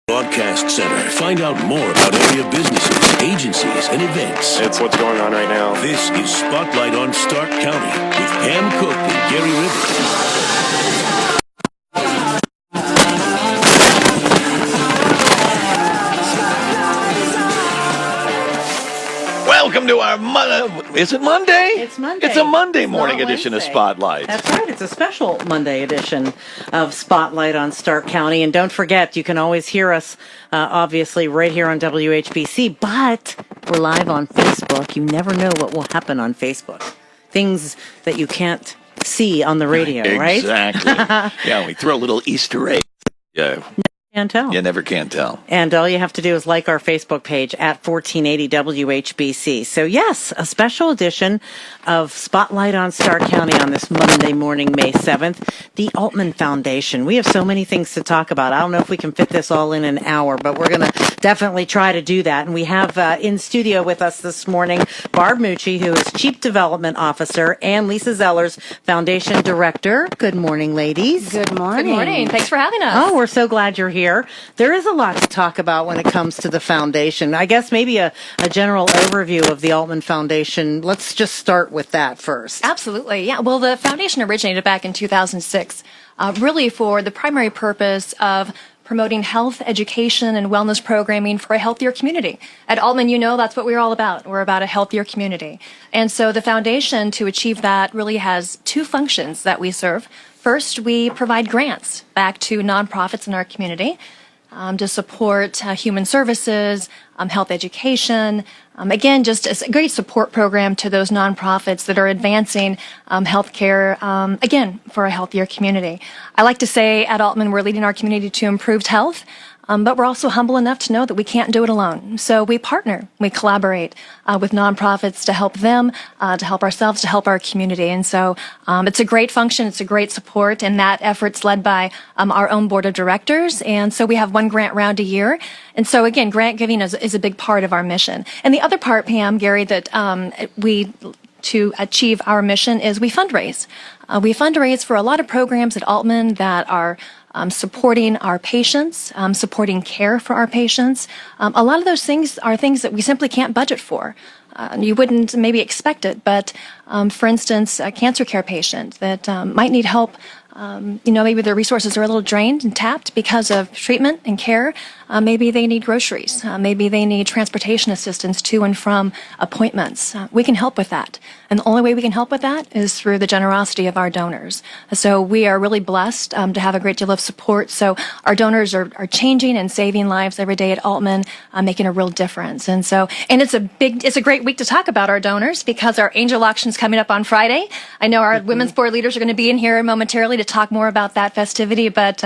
Broadcast Center. Find out more about area businesses, agencies, and events. It's what's going on right now. This is Spotlight on Stark County with Pam Cook and Gary Rivers. Welcome to our is it Monday? It's Monday. It's a Monday morning edition of Spotlight. That's right. It's a special Monday edition of Spotlight on Stark County. And don't forget, you can always hear us, obviously, right here on WHBC. But we're live on Facebook. You never know what will happen on Facebook. Things that you can't see on the radio, right? Exactly. Yeah, we throw a little Easter egg. Yeah. Can't tell. You never can tell. And all you have to do is like our Facebook page at 1480 WHBC. So yes, a special edition of Spotlight on Stark County on this Monday morning, May 7th. The Aultman Foundation. We have so many things to talk about. I don't know if we can fit this all in an hour, but we're going to definitely try to do that. And we have in studio with us this morning, Barb Mucci, who is Chief Development Officer, and Lisa Zellers, Foundation Director. Good morning, ladies. Good morning. Good morning. Thanks for having us. Oh, we're so glad you're here. There is a lot to talk about when it comes to the foundation. I guess maybe a general overview of the Aultman Foundation. Let's just start with that first. Absolutely. Yeah. Well, the foundation originated back in 2006, really for the primary purpose of promoting health, education, and wellness programming for a healthier community. At Aultman, you know, that's what we're all about. We're about a healthier community. And so the foundation, to achieve that, really has two functions that we serve. First, we provide grants back to nonprofits in our community to support human services, health education. Again, just a great support program to those nonprofits that are advancing healthcare, again, for a healthier community. I like to say at Aultman, we're leading our community to improved health. But we're also humble enough to know that we can't do it alone. So we partner, we collaborate with nonprofits to help them, to help ourselves, to help our community. And so it's a great function, it's a great support, and that effort's led by our own board of directors. And so we have one grant round a year. And so again, grant giving is a big part of our mission. And the other part, Pam, Gary, that to achieve our mission is we fundraise. We fundraise for a lot of programs at Aultman that are supporting our patients, supporting care for our patients. A lot of those things are things that we simply can't budget for. You wouldn't maybe expect it, but for instance, a cancer care patient that might need help, maybe their resources are a little drained and tapped because of treatment and care. Maybe they need groceries. Maybe they need transportation assistance to and from appointments. We can help with that. And the only way we can help with that is through the generosity of our donors. So we are really blessed to have a great deal of support. So our donors are changing and saving lives every day at Aultman, making a real difference. And it's a great week to talk about our donors because our angel auction's coming up on Friday. I know our women's board leaders are going to be in here momentarily to talk more about that festivity, but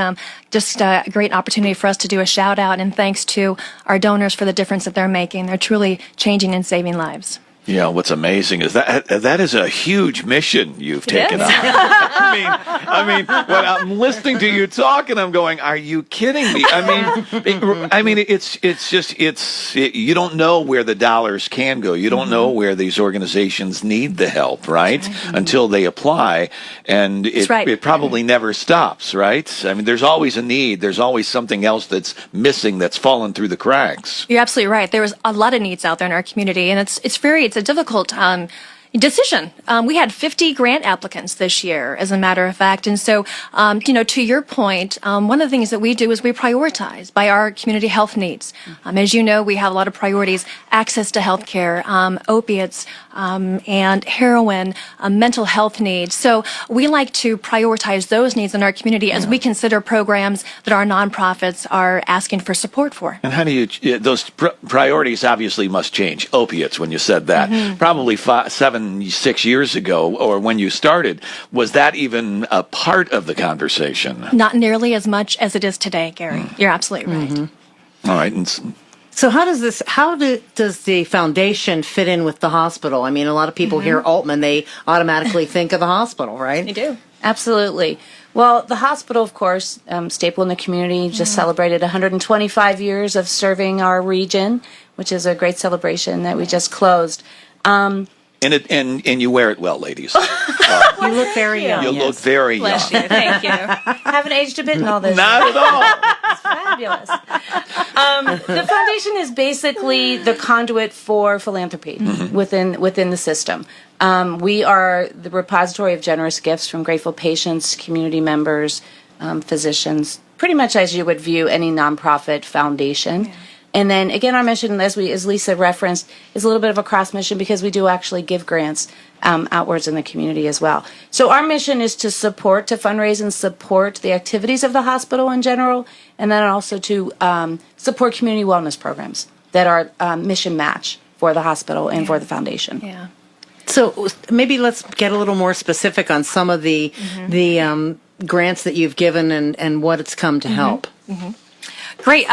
just a great opportunity for us to do a shout out and thanks to our donors for the difference that they're making. They're truly changing and saving lives. Yeah, what's amazing is that is a huge mission you've taken on. I mean, when I'm listening to you talk and I'm going, are you kidding me? It's you don't know where the dollars can go. You don't know where these organizations need the help, right? Until they apply, and it probably never stops, right? I mean, there's always a need. There's always something else that's missing, that's fallen through the cracks. You're absolutely right. There was a lot of needs out there in our community, and it's a difficult decision. We had 50 grant applicants this year, as a matter of fact. And so, to your point, one of the things that we do is we prioritize by our community health needs. As you know, we have a lot of priorities: access to health care, opiates, and heroin, mental health needs. So we like to prioritize those needs in our community as we consider programs that our nonprofits are asking for support for. And how do you, those priorities obviously must change. Opiates, when you said that, probably 6 years ago, or when you started, was that even a part of the conversation? Not nearly as much as it is today, Gary. You're absolutely right. All right. So how does the foundation fit in with the hospital? I mean, a lot of people hear Aultman, they automatically think of the hospital, right? They do. Absolutely. Well, the hospital, of course, staple in the community, just celebrated 125 years of serving our region, which is a great celebration that we just closed. And And you wear it well, ladies. You look very young. You look very young. Bless you. Thank you. Haven't aged a bit in all this. Not at all. It's fabulous. The foundation is basically the conduit for philanthropy within the system. We are the repository of generous gifts from grateful patients, community members, physicians, pretty much as you would view any nonprofit foundation. Yeah. And then again, our mission, as Lisa referenced, is a little bit of a cross mission because we do actually give grants outwards in the community as well. So our mission is to fundraise and support the activities of the hospital in general, and then also to support community wellness programs that are mission match for the hospital and for the foundation. Yeah. So maybe let's get a little more specific on some of the grants that you've given and what it's come to help. Great.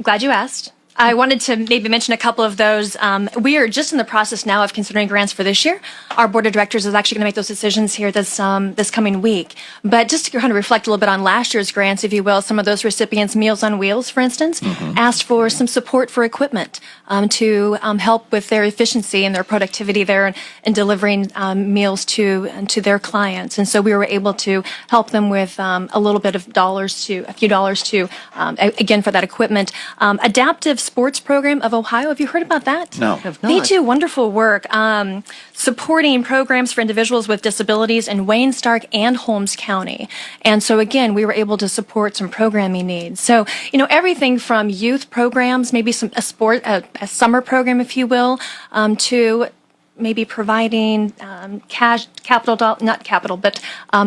Glad you asked. I wanted to maybe mention a couple of those. We are just in the process now of considering grants for this year. Our board of directors is actually going to make those decisions here this coming week. But just to kind of reflect a little bit on last year's grants, if you will, some of those recipients, Meals on Wheels, for instance, asked for some support for equipment to help with their efficiency and their productivity there in delivering meals to their clients. And so we were able to help them with a little bit of a few dollars to, again, for that equipment. Adaptive Sports Program of Ohio. Have you heard about that? No. They do wonderful work supporting programs for individuals with disabilities in Wayne, Stark, and Holmes County. And so, again, we were able to support some programming needs. So, everything from youth programs, maybe a summer program, if you will, to maybe providing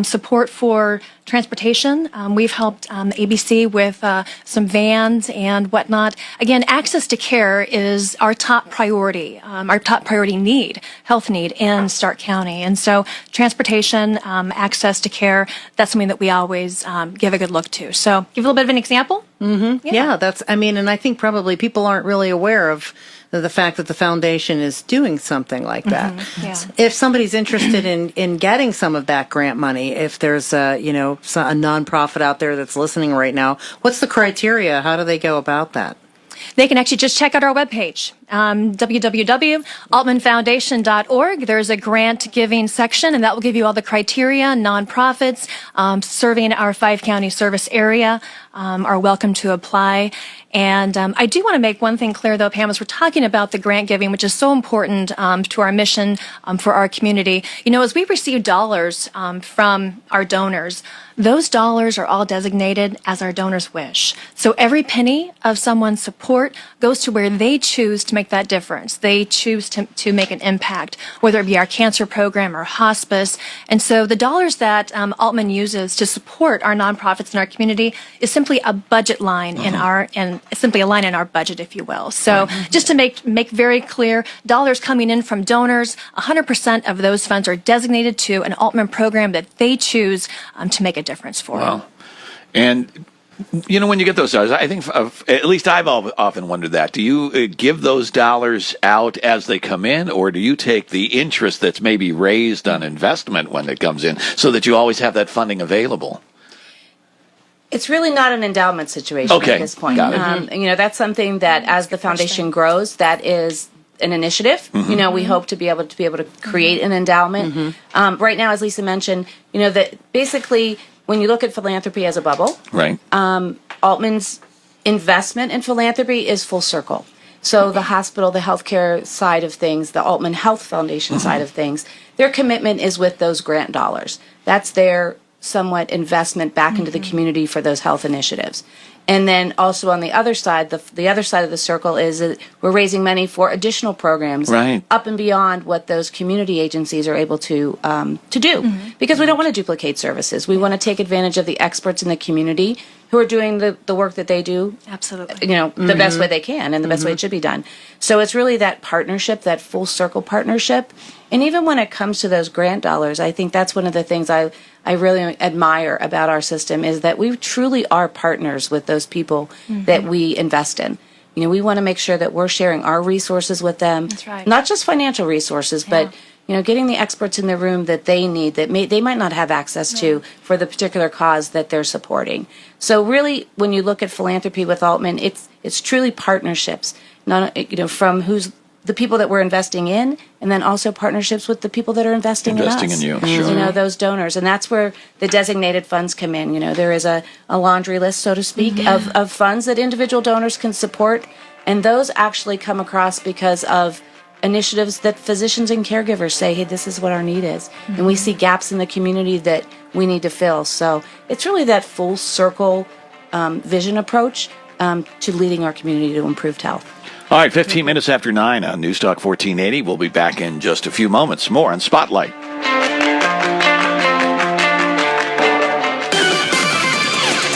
support for transportation. We've helped ABC with some vans and whatnot. Again, access to care is our top priority need, health need in Stark County. And so transportation, access to care, that's something that we always give a good look to. So give a little bit of an example. Yeah, and I think probably people aren't really aware of the fact that the foundation is doing something like that. If somebody's interested in getting some of that grant money, if there's a nonprofit out there that's listening right now, what's the criteria? How do they go about that? They can actually just check out our webpage, www.aultmanfoundation.org. There's a grant giving section, and that will give you all the criteria. Nonprofits serving our 5-county service area are welcome to apply. And I do want to make one thing clear, though, Pam, as we're talking about the grant giving, which is so important to our mission for our community. As we receive dollars from our donors, those dollars are all designated as our donors wish. So every penny of someone's support goes to where they choose to make that difference. They choose to make an impact, whether it be our cancer program or hospice. And so the dollars that Aultman uses to support our nonprofits in our community is simply a budget line simply a line in our budget, if you will. So just to make very clear, dollars coming in from donors, 100% of those funds are designated to an Aultman program that they choose to make a difference for. Wow. And when you get those dollars, I think, at least I've often wondered that. Do you give those dollars out as they come in, or do you take the interest that's maybe raised on investment when it comes in so that you always have that funding available? It's really not an endowment situation at this point. Got it. That's something that as the foundation grows, that is an initiative. We hope to be able to create an endowment. Right now, as Lisa mentioned, that basically when you look at philanthropy as a bubble, right? Aultman's investment in philanthropy is full circle. So the hospital, the healthcare side of things, the Aultman Health Foundation side of things, their commitment is with those grant dollars. That's their somewhat investment back into the community for those health initiatives. And then also on the other side, the other side of the circle is that we're raising money for additional programs up and beyond what those community agencies are able to do, because we don't want to duplicate services. We want to take advantage of the experts in the community who are doing the work that they do. Absolutely. The best way they can and the best way it should be done. So it's really that partnership, that full circle partnership. And even when it comes to those grant dollars, I think that's one of the things I really admire about our system is that we truly are partners with those people that we invest in. We want to make sure that we're sharing our resources with them. That's right. Not just financial resources, but getting the experts in the room that they need, that they might not have access to for the particular cause that they're supporting. So really, when you look at philanthropy with Aultman, it's truly partnerships. Not from who's the people that we're investing in, and then also partnerships with the people that are investing in us. Investing in you, sure. You know, those donors. And that's where the designated funds come in. You know, there is a laundry list, so to speak, of funds that individual donors can support. And those actually come across because of initiatives that physicians and caregivers say, hey, this is what our need is. And we see gaps in the community that we need to fill. So it's really that full circle vision approach to leading our community to improved health. All right, 15 minutes after 9 on News Talk 1480. We'll be back in just a few moments. More on Spotlight.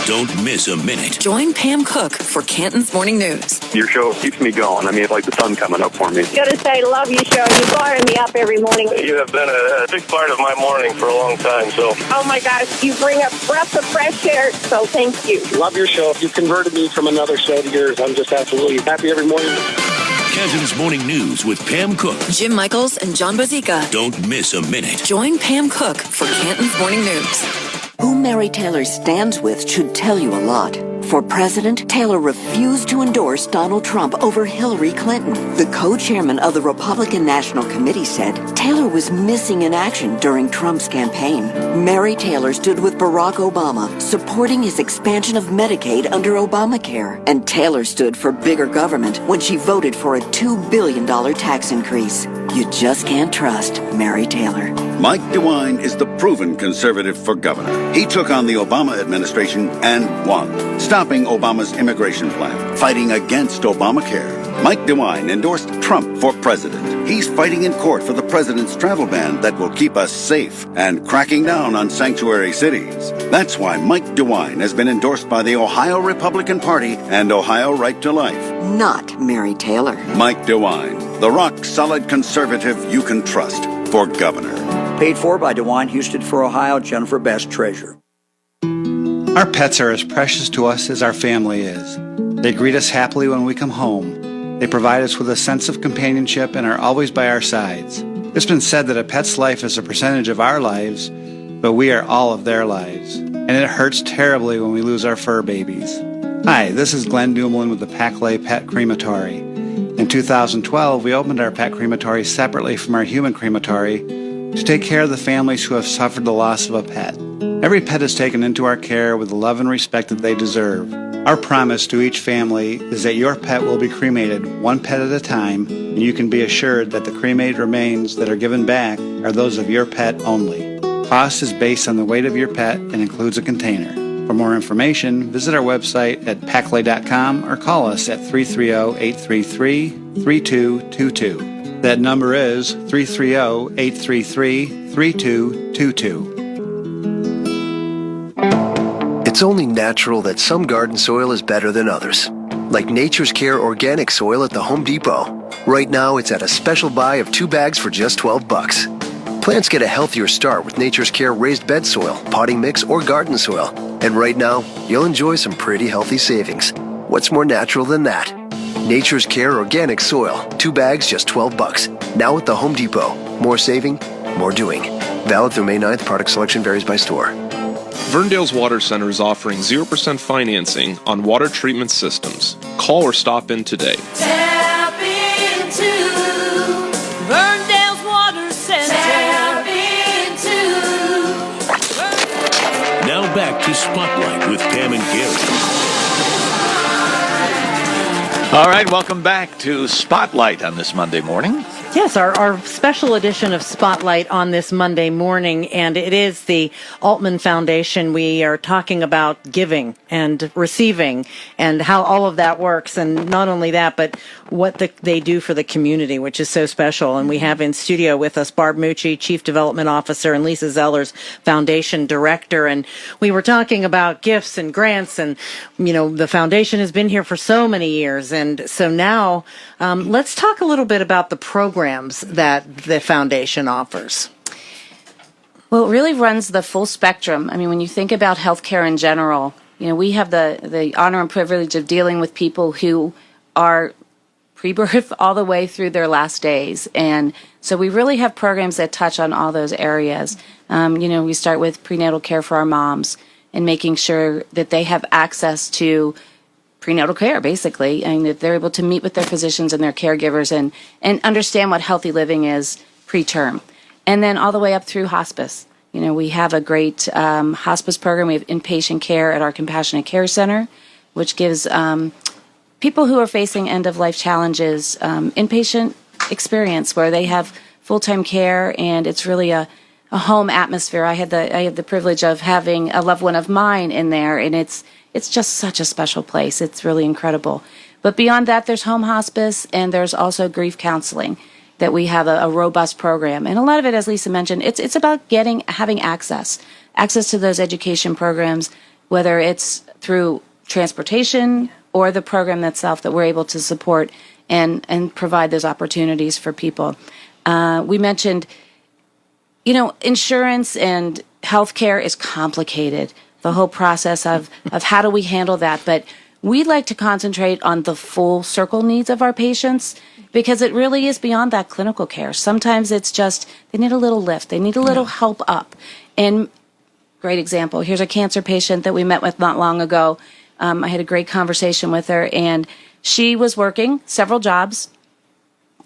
Don't miss a minute. Join Pam Cook for Canton's Morning News. Your show keeps me going. I mean, it's like the sun coming up for me. Gotta say, love your show. You fire me up every morning. You have been a big part of my morning for a long time, so. Oh my gosh, you bring a breath of fresh air, so thank you. Love your show. You converted me from another show to yours. I'm just absolutely happy every morning. Canton's Morning News with Pam Cook. Jim Michaels and John Bozica. Don't miss a minute. Join Pam Cook for Canton's Morning News. Who Mary Taylor stands with should tell you a lot. For president, Taylor refused to endorse Donald Trump over Hillary Clinton. The co-chairman of the Republican National Committee said Taylor was missing in action during Trump's campaign. Mary Taylor stood with Barack Obama, supporting his expansion of Medicaid under Obamacare. And Taylor stood for bigger government when she voted for a $2 billion tax increase. You just can't trust Mary Taylor. Mike DeWine is the proven conservative for governor. He took on the Obama administration and won, stopping Obama's immigration plan, fighting against Obamacare. Mike DeWine endorsed Trump for president. He's fighting in court for the president's travel ban that will keep us safe and cracking down on sanctuary cities. That's why Mike DeWine has been endorsed by the Ohio Republican Party and Ohio Right to Life. Not Mary Taylor. Mike DeWine, the rock-solid conservative you can trust for governor. Paid for by DeWine Houston for Ohio, Jennifer Best, Treasurer. Our pets are as precious to us as our family is. They greet us happily when we come home. They provide us with a sense of companionship and are always by our sides. It's been said that a pet's life is a percentage of our lives, but we are all of their lives. And it hurts terribly when we lose our fur babies. Hi, this is Glenn Dumoulin with the Paclay Pet Crematory. In 2012, we opened our pet crematory separately from our human crematory to take care of the families who have suffered the loss of a pet. Every pet is taken into our care with the love and respect that they deserve. Our promise to each family is that your pet will be cremated one pet at a time, and you can be assured that the cremated remains that are given back are those of your pet only. Cost is based on the weight of your pet and includes a container. For more information, visit our website at paclay.com or call us at 330-833-3222. That number is 330-833-3222. It's only natural that some garden soil is better than others. Like Nature's Care organic soil at the Home Depot. Right now, it's at a special buy of 2 bags for just $12. Plants get a healthier start with Nature's Care raised bed soil, potting mix, or garden soil. And right now, you'll enjoy some pretty healthy savings. What's more natural than that? Nature's Care organic soil, 2 bags, just $12. Now at the Home Depot. More saving, more doing. Valid through May 9th. Product selection varies by store. Verndale's Water Center is offering 0% financing on water treatment systems. Call or stop in today. Tap into Verndale's Water Center. Tap into. Now back to Spotlight with Pam and Gary. All right, welcome back to Spotlight on this Monday morning. Yes, our special edition of Spotlight on this Monday morning, and it is the Aultman Foundation. We are talking about giving and receiving and how all of that works, and not only that, but what they do for the community, which is so special. And we have in studio with us Barb Mucci, Chief Development Officer, and Lisa Zellers, Foundation Director. And we were talking about gifts and grants, and, you know, the foundation has been here for so many years. And so now let's talk a little bit about the programs that the foundation offers. Well, it really runs the full spectrum. I mean, when you think about healthcare in general, you know, we have the honor and privilege of dealing with people who are pre-birth all the way through their last days. And so we really have programs that touch on all those areas. You know, we start with prenatal care for our moms and making sure that they have access to prenatal care, basically. And if they're able to meet with their physicians and their caregivers and understand what healthy living is preterm. And then all the way up through hospice. We have a great hospice program. We have inpatient care at our Compassionate Care Center, which gives people who are facing end-of-life challenges inpatient experience where they have full-time care, and it's really a home atmosphere. I had the privilege of having a loved one of mine in there, and it's just such a special place. It's really incredible. But beyond that, there's home hospice, and there's also grief counseling that we have a robust program. And a lot of it, as Lisa mentioned, it's about having access to those education programs, whether it's through transportation or the program itself that we're able to support and provide those opportunities for people. We mentioned, insurance and healthcare is complicated, the whole process of how do we handle that. But we like to concentrate on the full circle needs of our patients because it really is beyond that clinical care. Sometimes it's just they need a little lift. They need a little help up. And great example, here's a cancer patient that we met with not long ago. I had a great conversation with her, and she was working several jobs,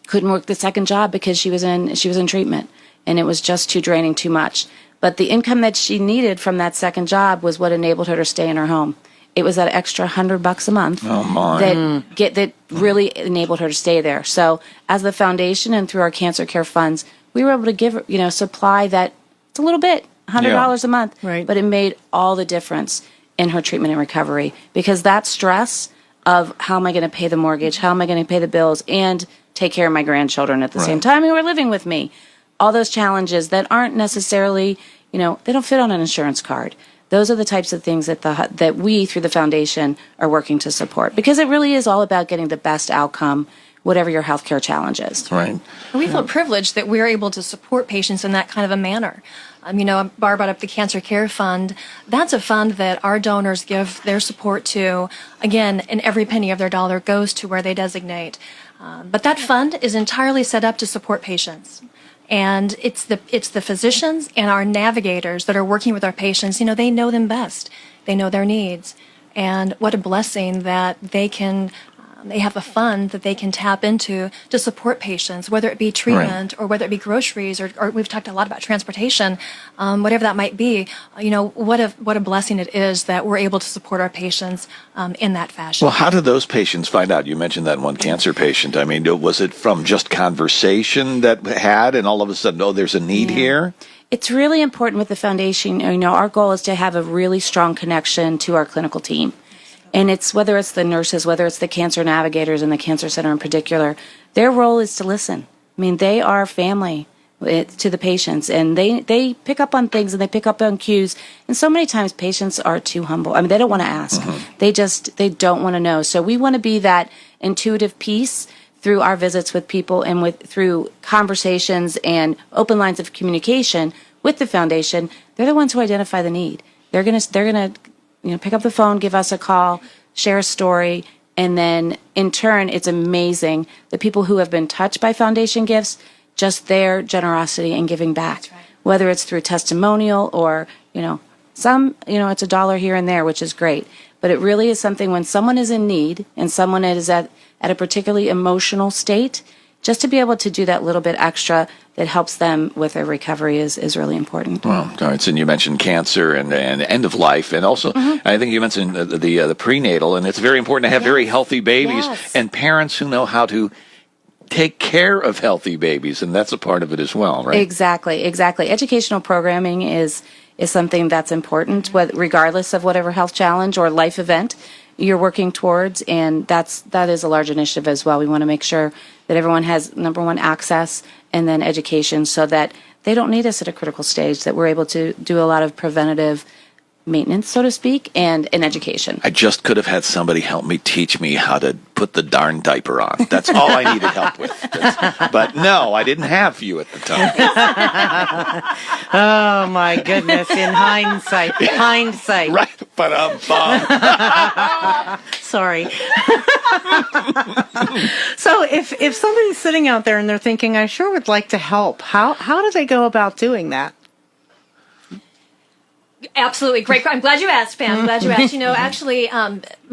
couldn't work the second job because she was in treatment, and it was just too draining, too much. But the income that she needed from that second job was what enabled her to stay in her home. It was that extra $100 a month that really enabled her to stay there. So as the foundation and through our cancer care funds, we were able to give her, supply that. It's a little bit, $100 a month, right. But it made all the difference in her treatment and recovery, because that stress of how am I going to pay the mortgage, how am I going to pay the bills, and take care of my grandchildren at the same time who are living with me, all those challenges that aren't necessarily, they don't fit on an insurance card. Those are the types of things that we, through the foundation, are working to support, because it really is all about getting the best outcome, whatever your healthcare challenge is. Right. We feel privileged that we're able to support patients in that kind of a manner. Barb brought up the Cancer Care Fund. That's a fund that our donors give their support to. Again, and every penny of their dollar goes to where they designate. But that fund is entirely set up to support patients. And it's the physicians and our navigators that are working with our patients. They know them best. They know their needs. And what a blessing that they have a fund that they can tap into to support patients, whether it be treatment or whether it be groceries, or we've talked a lot about transportation, whatever that might be. What a blessing it is that we're able to support our patients in that fashion. Well, how did those patients find out? You mentioned that one cancer patient. Was it from just conversation that had, and all of a sudden, there's a need here? It's really important with the foundation. Our goal is to have a really strong connection to our clinical team. And it's whether it's the nurses, whether it's the cancer navigators in the cancer center in particular, their role is to listen. They are family to the patients, and they pick up on things and they pick up on cues. And so many times patients are too humble. They don't want to ask. Mm-hmm. They don't want to know. So we want to be that intuitive piece through our visits with people and through conversations and open lines of communication with the foundation. They're the ones who identify the need. They're gonna pick up the phone, give us a call, share a story, and then in turn, it's amazing the people who have been touched by foundation gifts, just their generosity and giving back, whether it's through testimonial or, it's $1 here and there, which is great. But it really is something when someone is in need and someone is at a particularly emotional state, just to be able to do that little bit extra that helps them with their recovery is really important. Well, all right. So you mentioned cancer and end of life, and also I think you mentioned the prenatal, and it's very important to have very healthy babies and parents who know how to take care of healthy babies, and that's a part of it as well, right? Exactly. Educational programming is something that's important, regardless of whatever health challenge or life event you're working towards, and that is a large initiative as well. We want to make sure that everyone has, number one, access, and then education, so that they don't need us at a critical stage, that we're able to do a lot of preventative maintenance, so to speak, and in education. I just could have had somebody help me teach me how to put the darn diaper on. That's all I needed help with. But no, I didn't have you at the time. Oh, my goodness. In hindsight. Right. But Sorry. So if somebody's sitting out there and they're thinking, I sure would like to help, how do they go about doing that? Absolutely. Great. I'm glad you asked, Pam. I'm glad you asked. Actually,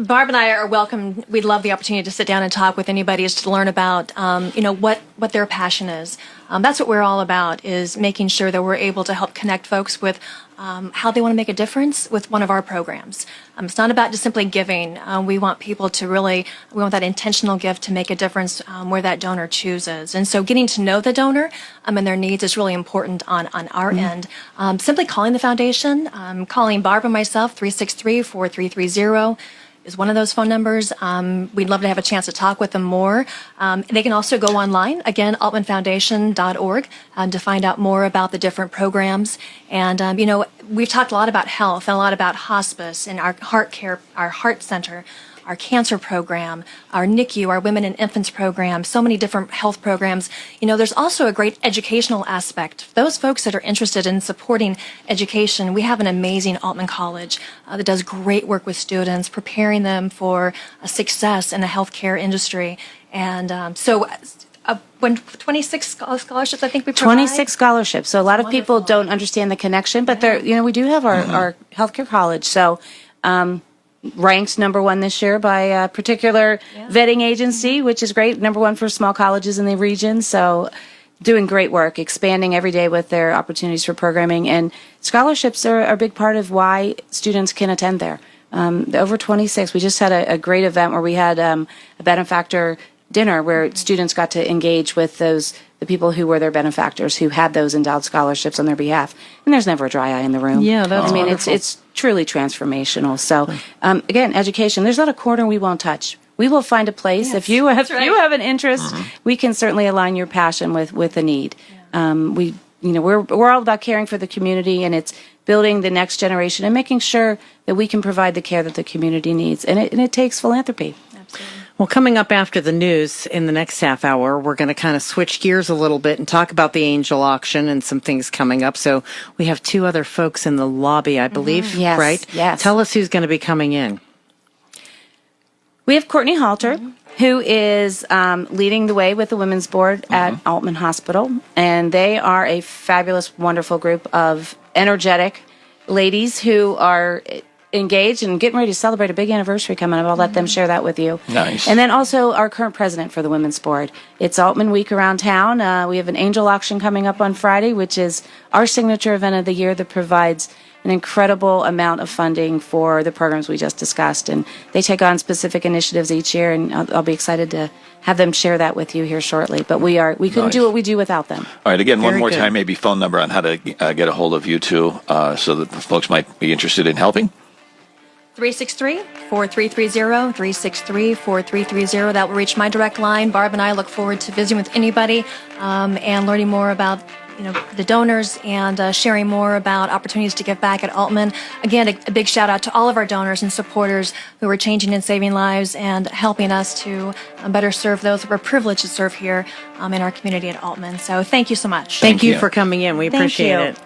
Barb and I are welcome. We'd love the opportunity to sit down and talk with anybody to learn about, what their passion is. That's what we're all about, is making sure that we're able to help connect folks with how they want to make a difference with one of our programs. It's not about just simply giving. We want people to we want that intentional gift to make a difference where that donor chooses. And so getting to know the donor and their needs is really important on our end. Simply calling the foundation, calling Barb and myself, 363-4330. Is one of those phone numbers. We'd love to have a chance to talk with them more. They can also go online, again, aultmanfoundation.org, to find out more about the different programs. And, we've talked a lot about health and a lot about hospice and our heart care, our heart center, our cancer program, our NICU, our women and infants program, so many different health programs. There's also a great educational aspect. Those folks that are interested in supporting education, we have an amazing Aultman College that does great work with students, preparing them for success in the healthcare industry. And when 26 scholarships, I think we provide. 26 scholarships. So a lot of people don't understand the connection, but we do have our healthcare college. So, ranked number one this year by a particular vetting agency, which is great. Number one for small colleges in the region. So doing great work, expanding every day with their opportunities for programming. And scholarships are a big part of why students can attend there. Over 26, we just had a great event where we had a benefactor dinner where students got to engage with the people who were their benefactors, who had those endowed scholarships on their behalf. And there's never a dry eye in the room. Yeah, that's wonderful. It's truly transformational. So, again, education, there's not a corner we won't touch. We will find a place. Yes, if you have an interest, we can certainly align your passion with a need. We're all about caring for the community, and it's building the next generation and making sure that we can provide the care that the community needs. And it takes philanthropy. Absolutely. Well, coming up after the news in the next half hour, we're going to kind of switch gears a little bit and talk about the angel auction and some things coming up. So we have two other folks in the lobby, I believe, Yes, right? yes. Tell us who's going to be coming in. We have Courtney Halter, who is leading the way with the Women's Board at Aultman Hospital. And they are a fabulous, wonderful group of energetic ladies who are engaged and getting ready to celebrate a big anniversary coming up. I'll let them share that with you. Nice. And then also our current president for the Women's Board. It's Aultman Week around town. We have an angel auction coming up on Friday, which is our signature event of the year that provides an incredible amount of funding for the programs we just discussed. And they take on specific initiatives each year, and I'll be excited to have them share that with you here shortly. But we couldn't do what we do without them. All right, again, one Very more good. time, maybe phone number on how to get a hold of you two, so that the folks might be interested in helping. 363-4330, 363-4330. That will reach my direct line. Barb and I look forward to visiting with anybody and learning more about the donors and sharing more about opportunities to give back at Aultman. Again, a big shout out to all of our donors and supporters who are changing and saving lives and helping us to better serve those that we're privileged to serve here in our community at Aultman. So thank you so much. Thank you for coming in. We appreciate it.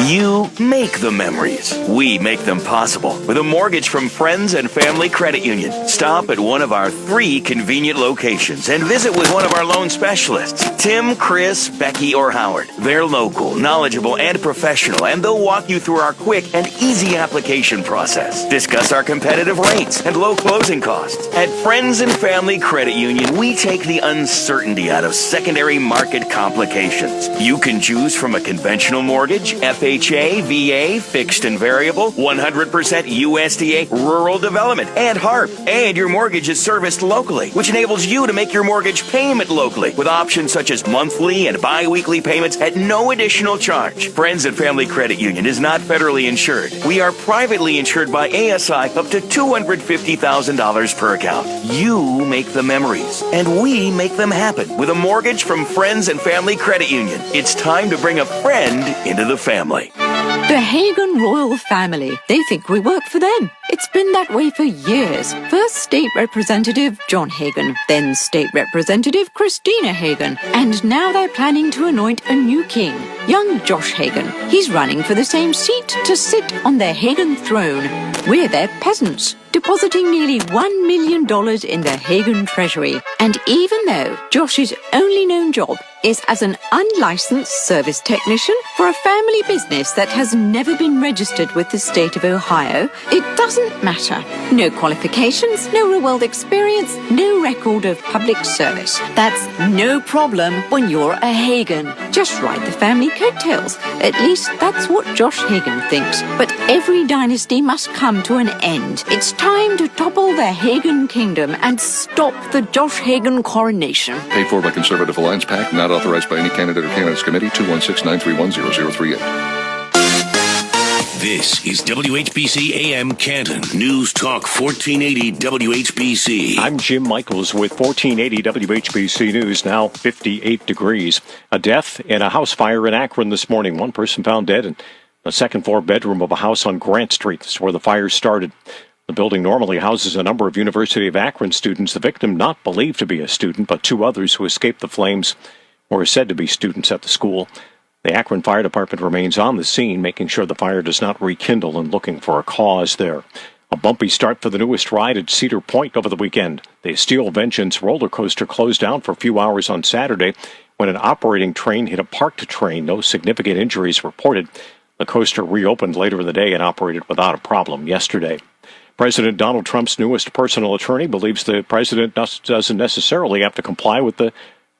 You make the memories. We make them possible with a mortgage from Friends and Family Credit Union. Stop at one of our 3 convenient locations and visit with one of our loan specialists, Tim, Chris, Becky, or Howard. They're local, knowledgeable, and professional, and they'll walk you through our quick and easy application process. Discuss our competitive rates and low closing costs. At Friends and Family Credit Union, we take the uncertainty out of secondary market complications. You can choose from a conventional mortgage, FHA, VA, fixed and variable, 100% USDA, rural development, and HARP. And your mortgage is serviced locally, which enables you to make your mortgage payment locally with options such as monthly and bi-weekly payments at no additional charge. Friends and Family Credit Union is not federally insured. We are privately insured by ASI up to $250,000 per account. You make the memories, and we make them happen with a mortgage from Friends and Family Credit Union. It's time to bring a friend into the family. The Hagen royal family. They think we work for them. It's been that way for years. First State Representative John Hagen, then State Representative Christina Hagen. And now they're planning to anoint a new king, young Josh Hagen. He's running for the same seat to sit on their Hagen throne. We're their peasants, depositing nearly $1 million in the Hagen treasury. And even though Josh's only known job is as an unlicensed service technician for a family business that has never been registered with the state of Ohio. It doesn't matter. No qualifications, no real-world experience, no record of public service. That's no problem when you're a Hagen. Just ride the family coattails. At least that's what Josh Hagen thinks. But every dynasty must come to an end. It's time to topple the Hagen kingdom and stop the Josh Hagen coronation. Paid for by Conservative Alliance PAC, not authorized by any candidate or candidates committee. 216-931-0038. This is WHBC AM Canton. News Talk 1480 WHBC. I'm Jim Michaels with 1480 WHBC News, now 58 degrees. A death in a house fire in Akron this morning. One person found dead in the second-floor bedroom of a house on Grant Street. That's where the fire started. The building normally houses a number of University of Akron students. The victim, not believed to be a student, but two others who escaped the flames were said to be students at the school. The Akron Fire Department remains on the scene, making sure the fire does not rekindle and looking for a cause there. A bumpy start for the newest ride at Cedar Point over the weekend. The Steel Vengeance roller coaster closed down for a few hours on Saturday when an operating train hit a parked train. No significant injuries reported. The coaster reopened later in the day and operated without a problem yesterday. President Donald Trump's newest personal attorney believes the president doesn't necessarily have to comply with the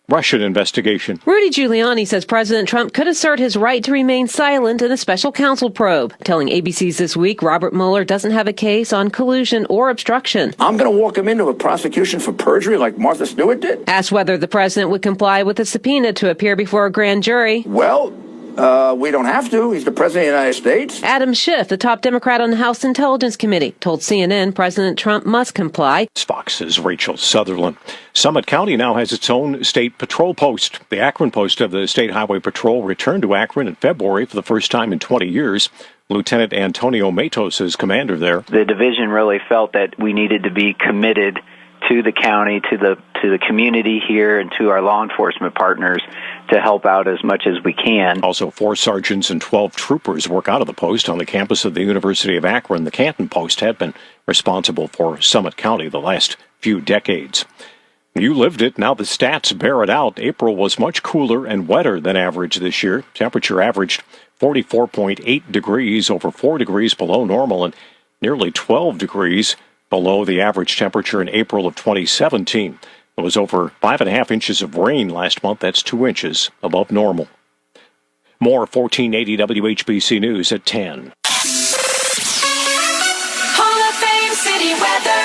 Russian investigation. Rudy Giuliani says President Trump could assert his right to remain silent in a special counsel probe, telling ABC's This Week Robert Mueller doesn't have a case on collusion or obstruction. I'm going to walk him into a prosecution for perjury like Martha Stewart did. Asked whether the president would comply with a subpoena to appear before a grand jury. Well, we don't have to. He's the president of the United States. Adam Schiff, the top Democrat on the House Intelligence Committee, told CNN President Trump must comply. Fox's Rachel Sutherland. Summit County now has its own state patrol post. The Akron post of the State Highway Patrol returned to Akron in February for the first time in 20 years. Lieutenant Antonio Matos is commander there. The division really felt that we needed to be committed to the county, to the community here, and to our law enforcement partners to help out as much as we can. Also, 4 sergeants and 12 troopers work out of the post on the campus of the University of Akron. The Canton post had been responsible for Summit County the last few decades. You lived it. Now the stats bear it out. April was much cooler and wetter than average this year. Temperature averaged 44.8 degrees, over 4 degrees below normal, and nearly 12 degrees below the average temperature in April of 2017. There was over 5.5 inches of rain last month. That's 2 inches above normal. More 1480 WHBC News at 10. Hall of Fame City weather.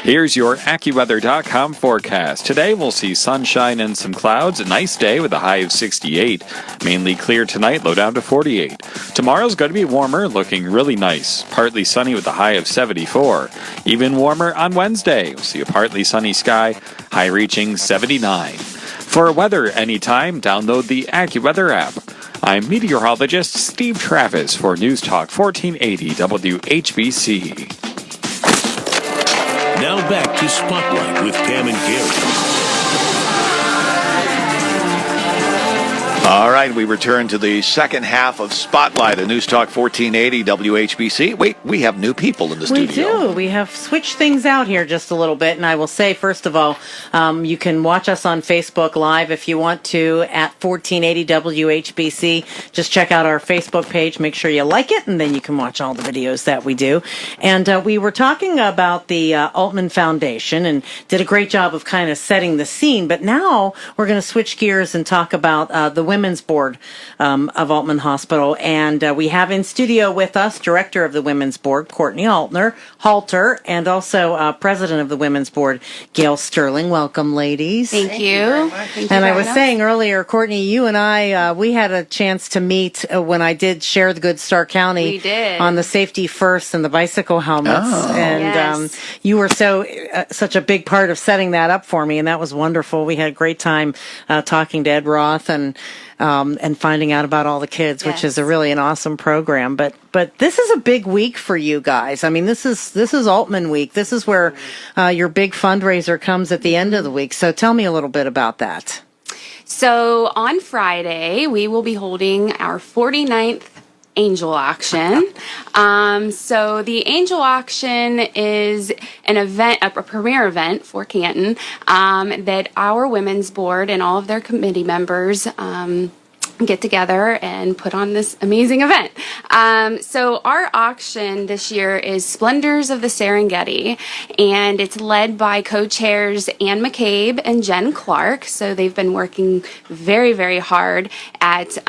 Here's your AccuWeather.com forecast. Today we'll see sunshine and some clouds. A nice day with a high of 68. Mainly clear tonight, low down to 48. Tomorrow's going to be warmer, looking really nice. Partly sunny with a high of 74. Even warmer on Wednesday. We'll see a partly sunny sky, high reaching 79. For weather anytime, download the AccuWeather app. I'm meteorologist Steve Travis for News Talk 1480 WHBC. Now back to Spotlight with Pam and Gary. All right, we return to the second half of Spotlight at News Talk 1480 WHBC. Wait, we have new people in the studio. We do. We have switched things out here just a little bit. And I will say, first of all, you can watch us on Facebook Live if you want to at 1480 WHBC. Just check out our Facebook page. Make sure you like it, and then you can watch all the videos that we do. And we were talking about the Aultman Foundation and did a great job of kind of setting the scene. But now we're going to switch gears and talk about the Women's Board of Aultman Hospital. And we have in studio with us Director of the Women's Board, Courtney Halter, and also President of the Women's Board, Gail Sterling. Welcome, ladies. Thank you. And I was saying earlier, Courtney, you and I, we had a chance to meet when I did share the Good Star County. We did. On the Safety First and the bicycle helmets. Oh. And Yes. you were such a big part of setting that up for me, and that was wonderful. We had a great time talking to Ed Roth and finding out about all the kids, which is really an awesome program. But this is a big week for you guys. I mean, this is Aultman week. This is where your big fundraiser comes at the end of the week. So tell me a little bit about that. So on Friday, we will be holding our 49th angel auction. So the angel auction is an event, a premier event for Canton, that our women's board and all of their committee members get together and put on this amazing event. So our auction this year is Splendors of the Serengeti, and it's led by co-chairs Ann McCabe and Jen Clark. So they've been working very, very hard at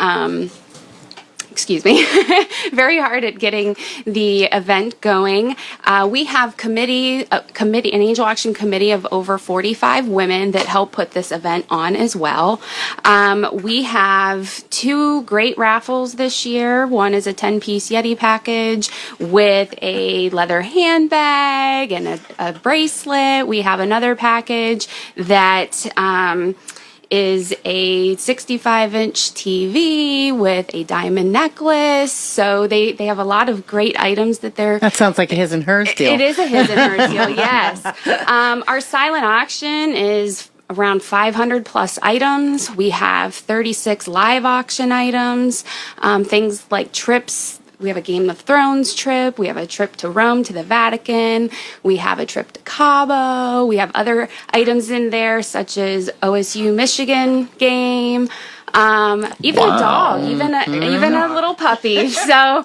very hard at getting the event going. We have an angel auction committee of over 45 women that help put this event on as well. We have 2 great raffles this year. One is a 10-piece Yeti package with a leather handbag and a bracelet. We have another package that is a 65-inch TV with a diamond necklace. So they have a lot of great items that they're... That sounds like a his and hers deal. It is a his and hers deal, yes. Our silent auction is around 500 plus items. We have 36 live auction items, things like trips. We have a Game of Thrones trip. We have a trip to Rome, to the Vatican. We have a trip to Cabo. We have other items in there, such as OSU Michigan game. Even a dog, even a little puppy. So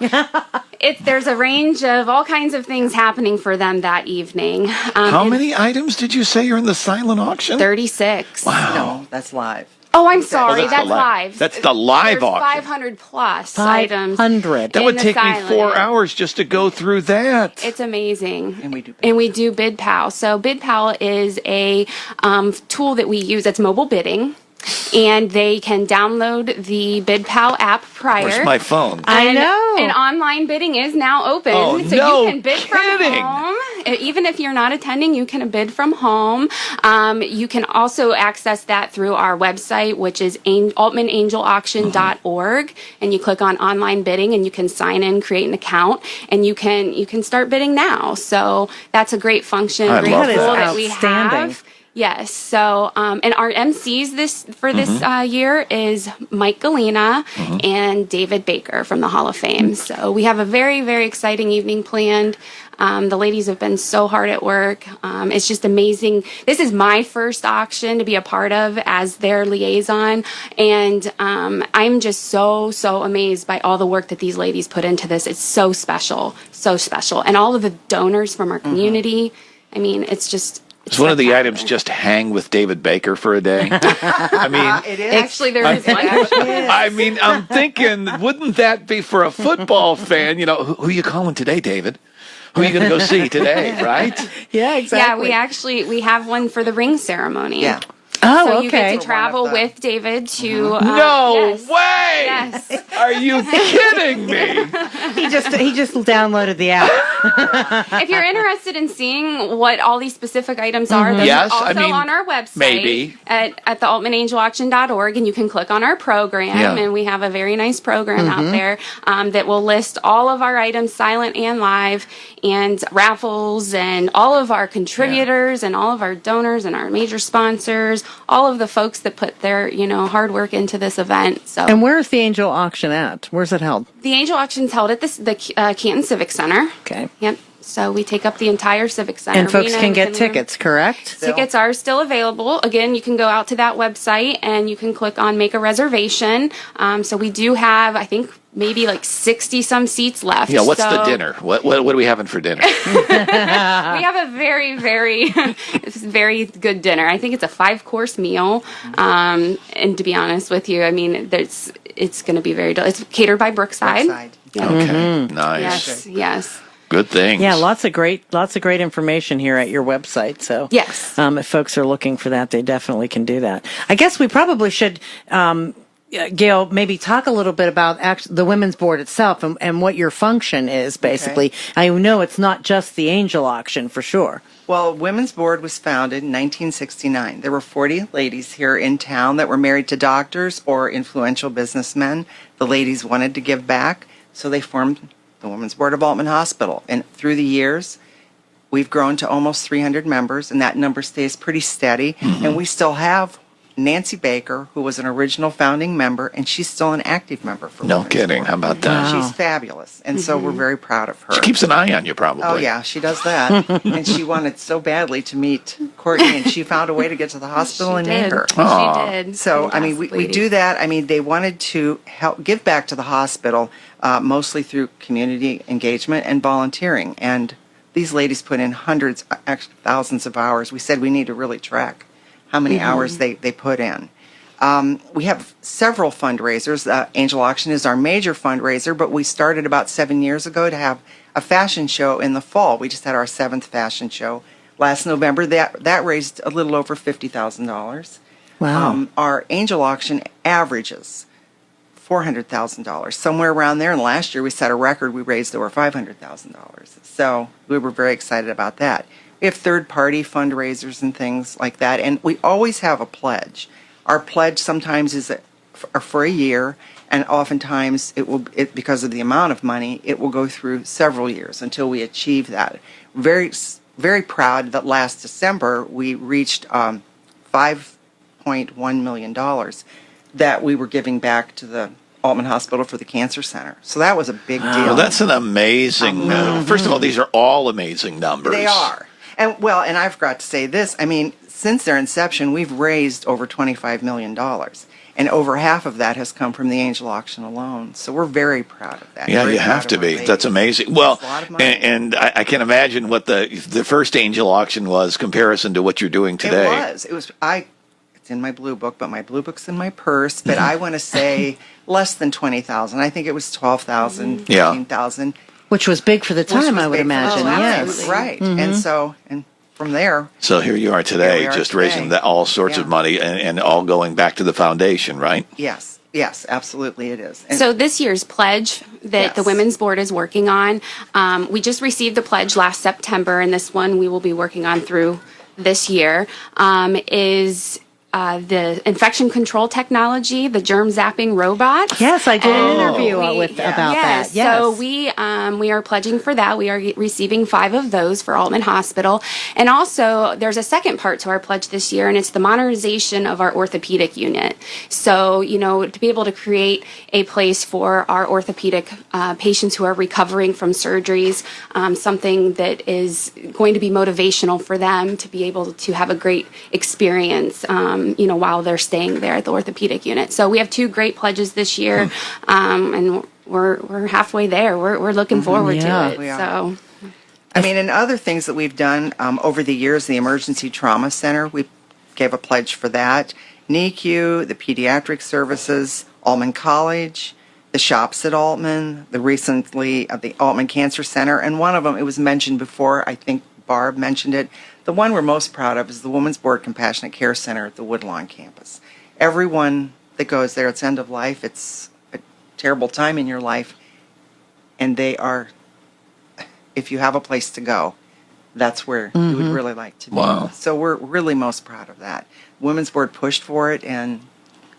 there's a range of all kinds of things happening for them that evening. How many items did you say are in the silent auction? 36. Wow. No, that's live. Oh, I'm sorry. That's live. That's the live There's auction. 500 plus items. 500. That would take me 4 hours just to go through that. It's amazing. And we do Bid Pal. So Bid Pal is a tool that we use. It's mobile bidding. And they can download the Bid Pal app prior. Where's my phone? I know. And online bidding is now open. Oh, so no you can bid kidding. from home. Even if you're not attending, you can bid from home. You can also access that through our website, which is aultmanangelauction.org. And you click on online bidding and you can sign in, create an account, and you can start bidding now. So that's a great function, I great love tool that. that we have. Yes. So, and our MCs this year is Mike Galena and David Baker from the Hall of Fame. So we have a very, very exciting evening planned. The ladies have been so hard at work. It's just amazing. This is my first auction to be a part of as their liaison. And I'm just so amazed by all the work that these ladies put into this. It's so special, so special. And all of the donors from our community. I mean, it's just... Does one of the items just hang with David Baker for a day? I mean, it is. Actually, there is one. I mean, I'm thinking, wouldn't that be for a football fan? You know, who are you calling today, David? Who are you going to go see today, right? Yeah, exactly. Yeah, we have one for the ring ceremony. Yeah. Oh, so okay. you get to travel with David to... no yes. way! Yes. Are you kidding me? He just downloaded the app. If you're interested in seeing what all these specific items are, those Yes, are also I mean, on our website maybe. at the aultmanangelauction.org, and you can click on our program, and we have a very nice program out there that will list all of our items, silent and live, and raffles, and all of our contributors, and all of our donors, and our major sponsors, all of the folks that put their hard work into this event. So, and where's the angel auction at? Where's it held? The angel auction's held at the Canton Civic Center. Okay. Yep. So we take up the entire Civic Center. And folks can get tickets, correct? Tickets are still available. Again, you can go out to that website and you can click on make a reservation. So we do have, I think, maybe like 60 some seats left. Yeah, what's the dinner? What are we having for dinner? We have a very, very, very good dinner. I think it's a 5-course meal. And to be honest with you, I mean, it's going to be very delicious. It's catered by Brookside. Yeah. Okay, nice. Yes. Good things. Yeah, lots of great information here at your website. So yes, if folks are looking for that, they definitely can do that. I guess we probably should, Gail, maybe talk a little bit about the women's board itself and what your function is. Basically, I know it's not just the angel auction for sure. Well, Women's Board was founded in 1969. There were 40 ladies here in town that were married to doctors or influential businessmen. The ladies wanted to give back, so they formed the Women's Board of Aultman Hospital. And through the years, we've grown to almost 300 members, and that number stays pretty steady. And we still have Nancy Baker, who was an original founding member, and she's still an active member for No kidding. How about that? She's fabulous, and so we're very proud of her. She keeps an eye on you, probably. Oh, yeah, she does that. And she wanted so badly to meet Courtney, and she found a way to get to the hospital and meet her. Aw. She did. So, I mean, we do that. I mean, they wanted to help give back to the hospital, mostly through community engagement and volunteering. And these ladies put in hundreds, actually thousands of hours. We said we need to really track how many hours they put in. We have several fundraisers. Angel Auction is our major fundraiser, but we started about 7 years ago to have a fashion show in the fall. We just had our 7th fashion show last November. That raised a little over $50,000. Wow. Our Angel Auction averages $400,000, somewhere around there. And last year we set a record. We raised over $500,000. So we were very excited about that. We have third-party fundraisers and things like that. And we always have a pledge. Our pledge sometimes is for a year, and oftentimes because of the amount of money, it will go through several years until we achieve that. Very, very proud that last December we reached $5.1 million that we were giving back to the Aultman Hospital for the Cancer Center. So that was a big deal. Well, that's an amazing. First of all, these are all amazing numbers. They are. And I forgot to say this. I mean, since their inception, we've raised over $25 million. And over half of that has come from the Angel Auction alone. So we're very proud of that. Yeah, very you have to be. That's amazing. Well, and I can imagine what the first Angel Auction was comparison to what you're doing today. It was. It's in my blue book, but my blue book's in my purse. But I want to say less than 20,000. I think it was 12,000, 15,000. Which was big for the time, I would imagine. Yes. Right. And from there. So here you are today, just raising all sorts of money and all going back to the foundation, right? Yes, absolutely it is. So this year's pledge that the Women's Board is working on, we just received the pledge last September, and this one we will be working on through this year, is the infection control technology, the germ zapping robot. Yes, I did an interview about that. Yes. So we are pledging for that. We are receiving 5 of those for Aultman Hospital. And also, there's a second part to our pledge this year, and it's the modernization of our orthopedic unit. So, to be able to create a place for our orthopedic patients who are recovering from surgeries, something that is going to be motivational for them to be able to have a great experience, while they're staying there at the orthopedic unit. So we have 2 great pledges this year, and we're halfway there. We're looking forward to it. So, I mean, and other things that we've done over the years, the Emergency Trauma Center, we gave a pledge for that. NICU, the pediatric services, Aultman College, the shops at Aultman, the Aultman Cancer Center, and one of them, it was mentioned before, I think Barb mentioned it. The one we're most proud of is the Women's Board Compassionate Care Center at the Woodlawn campus. Everyone that goes there, it's end of life, it's a terrible time in your life, and they are, if you have a place to go, that's where you would really like to be. Wow. So we're really most proud of that. Women's Board pushed for it and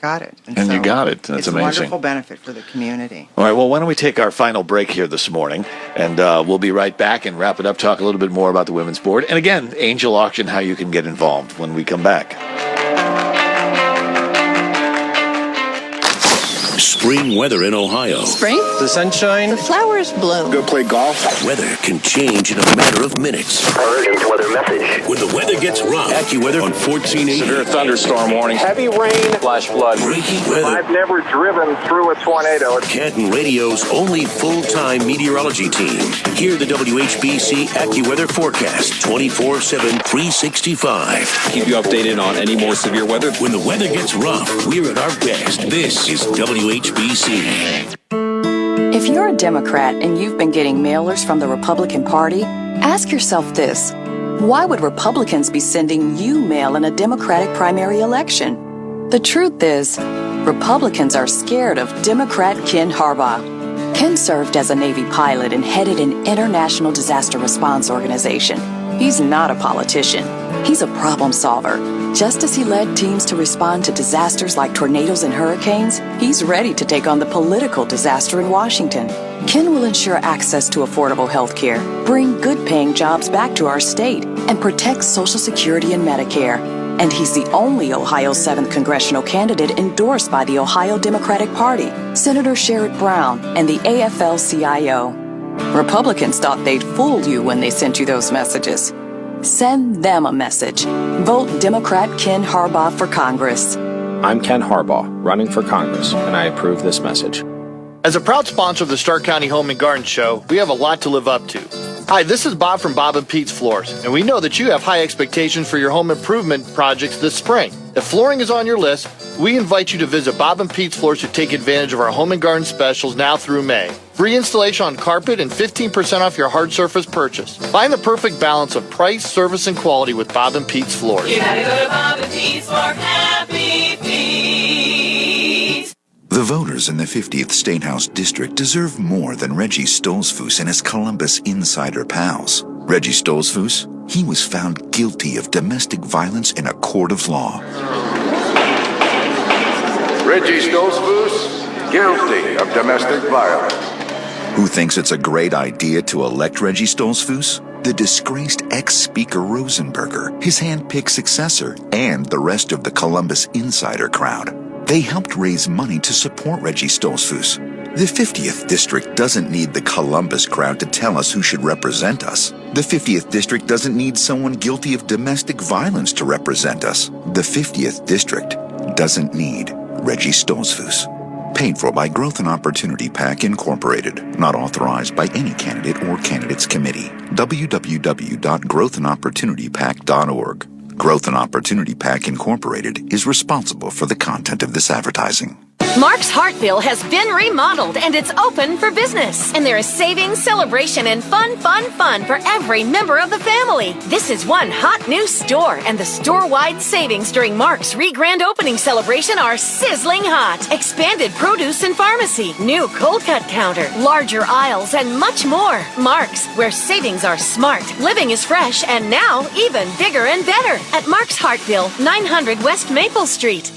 got it. And so you got it. That's amazing. It's a wonderful benefit for the community. All right, well, why don't we take our final break here this morning, and we'll be right back and wrap it up, talk a little bit more about the Women's Board. And again, Angel Auction, how you can get involved when we come back. Spring weather in Ohio. Spring? The sunshine. The flowers bloom. Go play golf. Weather can change in a matter of minutes. Urgent weather message. When the weather gets rough, AccuWeather on 1480. Severe thunderstorm warning. Heavy rain. Flash flood. Breaking weather. I've never driven through a tornado. Canton Radio's only full-time meteorology team. Hear the WHBC AccuWeather forecast 24/7, 365. Keep you updated on any more severe weather. When the weather gets rough, we're at our best. This is WHBC. If you're a Democrat and you've been getting mailers from the Republican Party, ask yourself this. Why would Republicans be sending you mail in a Democratic primary election? The truth is, Republicans are scared of Democrat Ken Harbaugh. Ken served as a Navy pilot and headed an international disaster response organization. He's not a politician. He's a problem solver. Just as he led teams to respond to disasters like tornadoes and hurricanes, he's ready to take on the political disaster in Washington. Ken will ensure access to affordable health care, bring good-paying jobs back to our state, and protect Social Security and Medicare. And he's the only Ohio 7th congressional candidate endorsed by the Ohio Democratic Party, Senator Sherrod Brown, and the AFL-CIO. Republicans thought they'd fooled you when they sent you those messages. Send them a message. Vote Democrat Ken Harbaugh for Congress. I'm Ken Harbaugh, running for Congress, and I approve this message. As a proud sponsor of the Stark County Home and Garden Show, we have a lot to live up to. Hi, this is Bob from Bob & Pete's Floors, and we know that you have high expectations for your home improvement projects this spring. If flooring is on your list, we invite you to visit Bob & Pete's Floors to take advantage of our home and garden specials now through May. Free installation on carpet and 15% off your hard surface purchase. Find the perfect balance of price, service, and quality with Bob & Pete's Floors. You gotta go to Bob & Pete's for Happy Feet. The voters in the 50th State House District deserve more than Reggie Stolzfus and his Columbus insider pals. Reggie Stolzfus, he was found guilty of domestic violence in a court of law. Reggie Stolzfus, guilty of domestic violence. Who thinks it's a great idea to elect Reggie Stolzfus? The disgraced ex-Speaker Rosenberger, his hand-picked successor, and the rest of the Columbus insider crowd. They helped raise money to support Reggie Stolzfus. The 50th District doesn't need the Columbus crowd to tell us who should represent us. The 50th District doesn't need someone guilty of domestic violence to represent us. The 50th District doesn't need Reggie Stolzfus. Paid for by Growth and Opportunity PAC Incorporated. Not authorized by any candidate or candidates committee. www.growthandopportunitypac.org. Growth and Opportunity PAC Incorporated is responsible for the content of this advertising. Mark's Hartville has been remodeled and it's open for business. And there is savings, celebration, and fun for every member of the family. This is one hot new store, and the store-wide savings during Mark's re-grand opening celebration are sizzling hot. Expanded produce and pharmacy, new cold cut counter, larger aisles, and much more. Mark's, where savings are smart, living is fresh, and now even bigger and better at Mark's Hartville, 900 West Maple Street.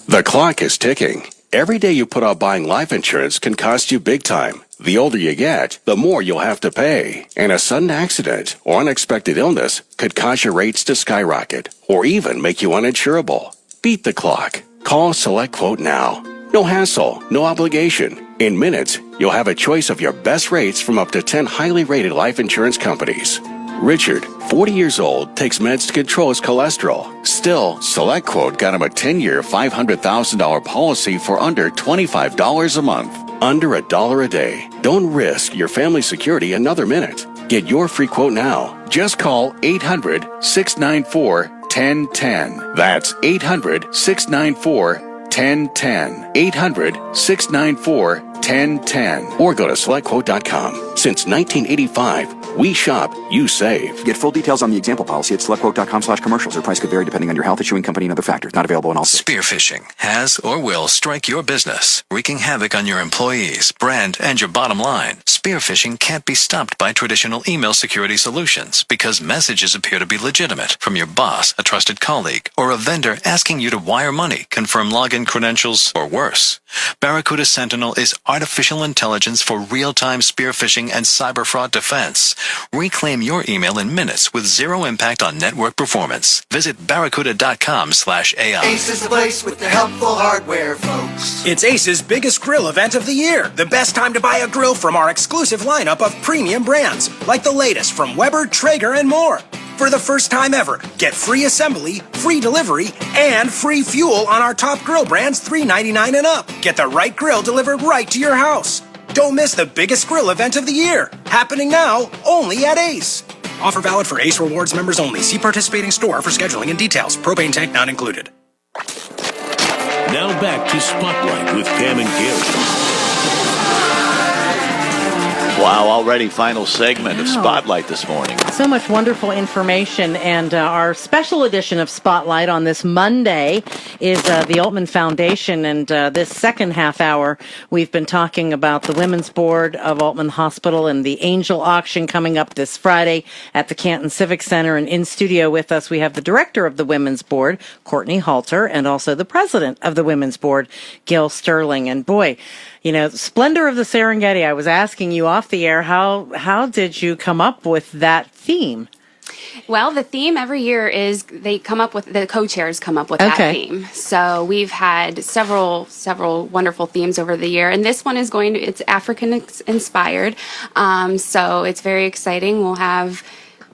The clock is ticking. Every day you put off buying life insurance can cost you big time. The older you get, the more you'll have to pay. And a sudden accident or unexpected illness could cause your rates to skyrocket or even make you uninsurable. Beat the clock. Call Select Quote now. No hassle, no obligation. In minutes, you'll have a choice of your best rates from up to 10 highly rated life insurance companies. Richard, 40 years old, takes meds to control his cholesterol. Still, Select Quote got him a 10-year, $500,000 policy for under $25 a month. Under $1 a day. Don't risk your family's security another minute. Get your free quote now. Just call 800-694-1010. That's 800-694-1010. 800-694-1010. Or go to SelectQuote.com. Since 1985, we shop, you save. Get full details on the example policy at SelectQuote.com/commercials. Or price could vary depending on your health, issuing company, and other factors. Not available in all states. Spearphishing has or will strike your business, wreaking havoc on your employees, brand, and your bottom line. Spearphishing can't be stopped by traditional email security solutions because messages appear to be legitimate from your boss, a trusted colleague, or a vendor asking you to wire money, confirm login credentials, or worse. Barracuda Sentinel is artificial intelligence for real-time spearphishing and cyber fraud defense. Reclaim your email in minutes with zero impact on network performance. Visit barracuda.com/AI. Ace is the place with the helpful hardware, folks. It's Ace's biggest grill event of the year. The best time to buy a grill from our exclusive lineup of premium brands, like the latest from Weber, Traeger, and more. For the first time ever, get free assembly, free delivery, and free fuel on our top grill brands $3.99 and up. Get the right grill delivered right to your house. Don't miss the biggest grill event of the year. Happening now, only at Ace. Offer valid for Ace Rewards members only. See participating store for scheduling and details. Propane tank not included. Now back to Spotlight with Pam and Gary. Wow, already final segment of Spotlight this morning. So much wonderful information, and our special edition of Spotlight on this Monday is the Aultman Foundation, and this second half hour we've been talking about the Women's Board of Aultman Hospital and the Angel Auction coming up this Friday at the Canton Civic Center, and in studio with us we have the Director of the Women's Board, Courtney Halter, and also the President of the Women's Board, Gil Sterling, and boy, you know, Splendor of the Serengeti. I was asking you off the air, how did you come up with that theme? Well, the theme every year is the co-chairs come up with that theme. So we've had several wonderful themes over the year, and this one is it's African inspired. So it's very exciting. We'll have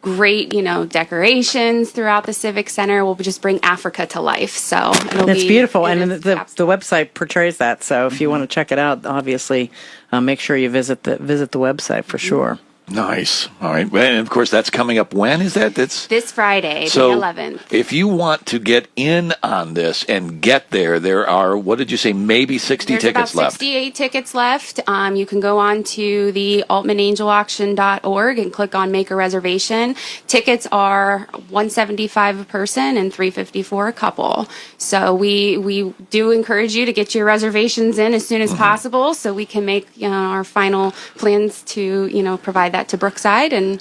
great, decorations throughout the Civic Center. We'll just bring Africa to life. So it's beautiful, and the website portrays that. So if you want to check it out, obviously, make sure you visit the website for sure. Nice. All right. And of course, that's coming up. When is that? It's this Friday, the 11th. If you want to get in on this and get there are, what did you say, maybe 60 There's tickets about left? 68 tickets left. You can go on to the AultmanAngelAuction.org and click on Make a Reservation. Tickets are $175 a person and $354 a couple. So we do encourage you to get your reservations in as soon as possible so we can make our final plans to provide that to Brookside.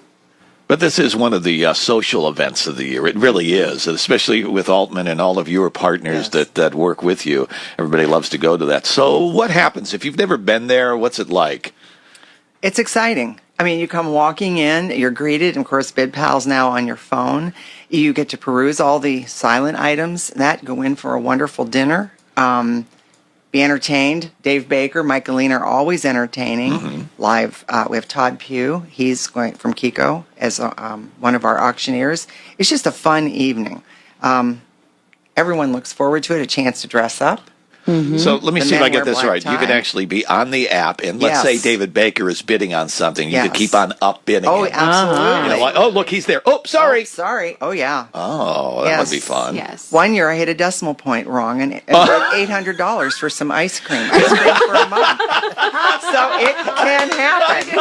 But this is one of the social events of the year. It really is, especially with Aultman and all of your partners that work with you. Everybody loves to go to that. So what happens if you've never been there? What's it like? It's exciting. I mean, you come walking in, you're greeted, and of course, Bid Pal's now on your phone. You get to peruse all the silent items that go in for a wonderful dinner. Be entertained. Dave Baker, Mike Galena are always entertaining. Live, we have Todd Pugh. He's going from Kiko as one of our auctioneers. It's just a fun evening. Everyone looks forward to it, a chance to dress up. So let me see if I get this right. You can actually be on the app, and let's say David Baker is bidding on something. You could keep on up bidding. Oh, it. absolutely. Oh, look, he's there. Oh, sorry. Oh, yeah. Oh, that would be fun. Yes. One year I hit a decimal point wrong and wrote $800 for some ice cream. Ice cream for a month. So it can happen.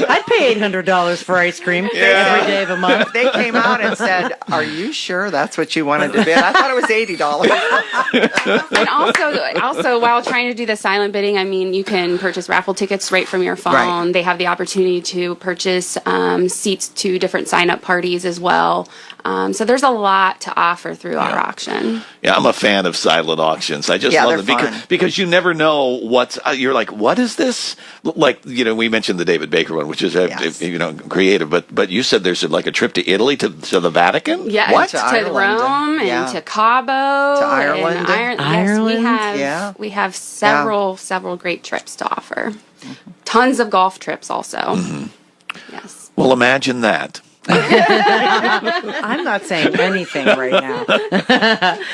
I'd pay $800 for ice cream every day of a month. They came out and said, "Are you sure that's what you wanted to bid?" I thought it was $80. And also, while trying to do the silent bidding, I mean, you can purchase raffle tickets right from your phone. Right. They have the opportunity to purchase seats to different sign-up parties as well. So there's a lot to offer through our auction. Yeah, I'm a fan of silent auctions. I just love them because you never know what's. You're like, what is this? Like, we mentioned the David Baker one, which is creative, but you said there's like a trip to Italy to the Vatican. Yeah, what? to Rome and to Cabo, to Ireland. And Ireland. Yes, we have several great trips to offer. Tons of golf trips also. Yes. Well, imagine that. I'm not saying anything right now.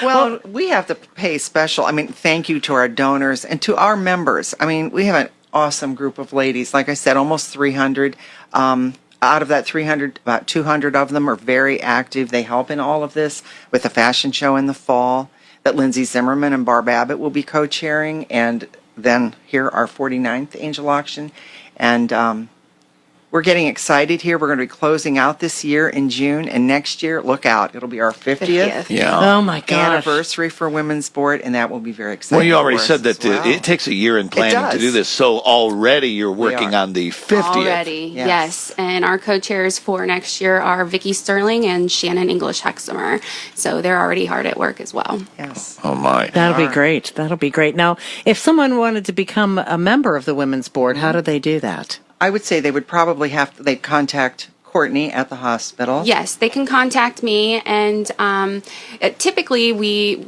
Well, we have to pay special. I mean, thank you to our donors and to our members. I mean, we have an awesome group of ladies. Like I said, almost 300. Out of that 300, about 200 of them are very active. They help in all of this with the fashion show in the fall that Lindsay Zimmerman and Barb Abbott will be co-chairing. And then here our 49th Angel Auction. And we're getting excited here. We're going to be closing out this year in June, and next year, look out, it'll be our 50th Oh my gosh. anniversary for Women's Board, and that will be very exciting. Well, you already said that well. it takes a year in planning to do this, so already you're working on the 50th. Already, yes. And our co-chairs for next year are Vicki Sterling and Shannon English Hexamer. So they're already hard at work as well. Yes. Oh, my. That'll be great. That'll be great. Now, if someone wanted to become a member of the Women's Board, how do they do that? I would say they would probably they'd contact Courtney at the hospital. Yes, they can contact me, and typically we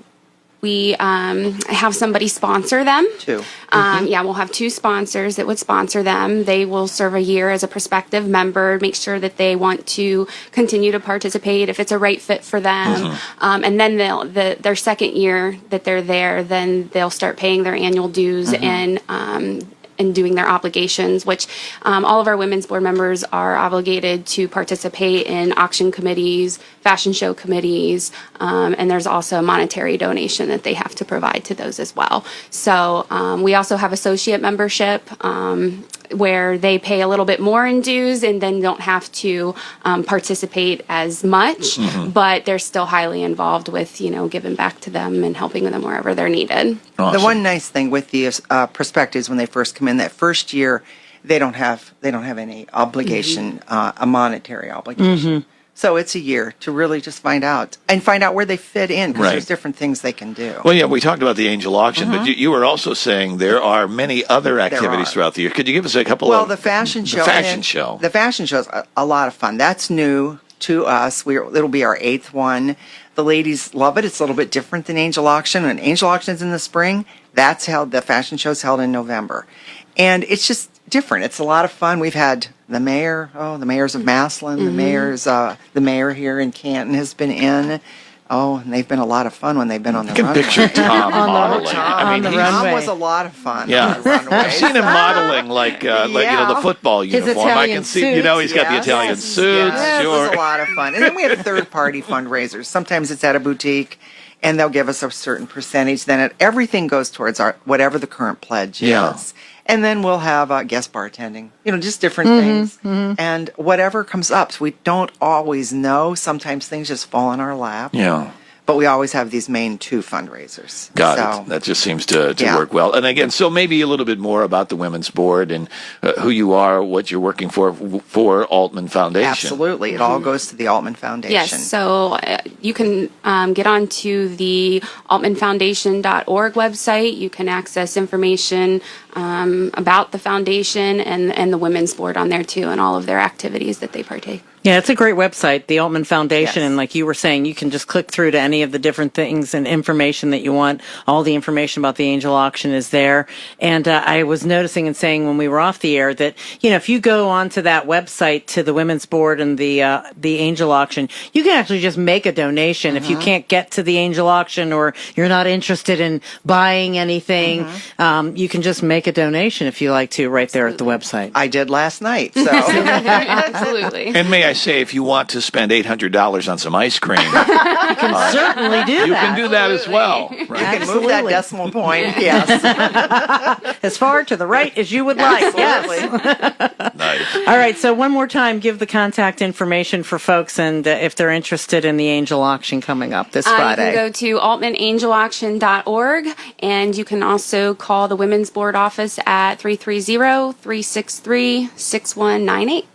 have somebody sponsor them. Two. Yeah, we'll have two sponsors that would sponsor them. They will serve a year as a prospective member, make sure that they want to continue to participate if it's a right fit for them. And then their second year that they're there, then they'll start paying their annual dues and doing their obligations, which all of our Women's Board members are obligated to participate in auction committees, fashion show committees, and there's also a monetary donation that they have to provide to those as well. So we also have associate membership where they pay a little bit more in dues and then don't have to participate as much, but they're still highly involved with, giving back to them and helping them wherever they're needed. Awesome. The one nice thing with the prospectives when they first come in, that first year, they don't have any obligation, a monetary obligation. So it's a year to really just find out where they fit in, because there's different things they can do. Well, yeah, we talked about the angel auction, but you were also saying there are many other activities throughout the year. Could you give us a couple Well, the fashion show. The fashion show. The fashion show is a lot of fun. That's new to us. It'll be our 8th one. The ladies love it. It's a little bit different than angel auction. When angel auction's in the spring, the fashion show's held in November. And it's just different. It's a lot of fun. We've had the mayors of Massillon, the mayor here in Canton has been in. Oh, and they've been a lot of fun when they've been on the runway. I can picture Tom modeling. On the runway. Tom was a lot of fun. Yeah, on the runway. I've seen him modeling like the football uniform. I can see, he's got the Italian suits. Yes, it was a lot of fun. And then we have third-party fundraisers. Sometimes it's at a boutique, and they'll give us a certain percentage. Then everything goes towards whatever the current pledge is. And then we'll have guest bartending, just different things. And whatever comes up. So we don't always know. Sometimes things just fall in our lap. Yeah. But we always have these main 2 fundraisers. Got it. That just seems to work well. And again, so maybe a little bit more about the Women's Board and who you are, what you're working for Aultman Foundation. Absolutely. It all goes to the Aultman Foundation. Yes, so you can get onto the aultmanfoundation.org website. You can access information about the foundation and the Women's Board on there too, and all of their activities that they partake. Yeah, it's a great website, the Aultman Foundation, and like you were saying, you can just click through to any of the different things and information that you want. All the information about the angel auction is there. And I was noticing and saying when we were off the air that, if you go onto that website to the Women's Board and the angel auction, you can actually just make a donation. If you can't get to the angel auction or you're not interested in buying anything, you can just make a donation if you like to right there at the website. I did last night. So. Absolutely. And may I say, if you want to spend $800 on some ice cream, you can certainly do you that. can do that as well. You can move that decimal point, yes. As far to the right as you would like, yes. Nice. All right, so one more time, give the contact information for folks and if they're interested in the angel auction coming up this Friday. You can go to altmanangelauction.org, and you can also call the Women's Board office at 330-363-6198.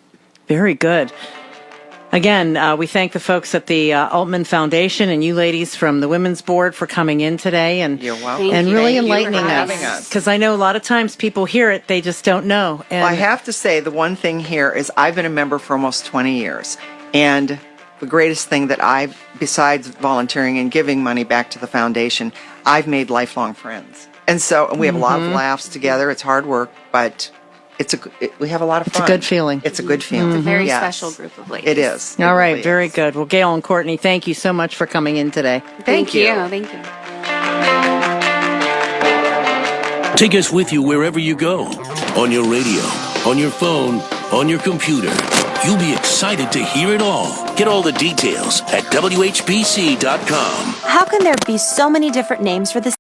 Very good. Again, we thank the folks at the Aultman Foundation and you ladies from the Women's Board for coming in today and You're welcome. and really enlightening having us. Because I know a lot of times people hear it, they just don't know. And Well, I have to say, the one thing here is I've been a member for almost 20 years. And the greatest thing that besides volunteering and giving money back to the foundation, I've made lifelong friends. And we have a lot of laughs together. It's hard work, but we have a lot of fun. It's a good feeling. It's a good feeling. It's a very special group of ladies. It is. All right, really very is. good. Well, Gail and Courtney, thank you so much for coming in today. Thank you. Thank you. Take us with you wherever you go. On your radio, on your phone, on your computer. You'll be excited to hear it all. Get all the details at WHBC.com. How can there be so many different names for this?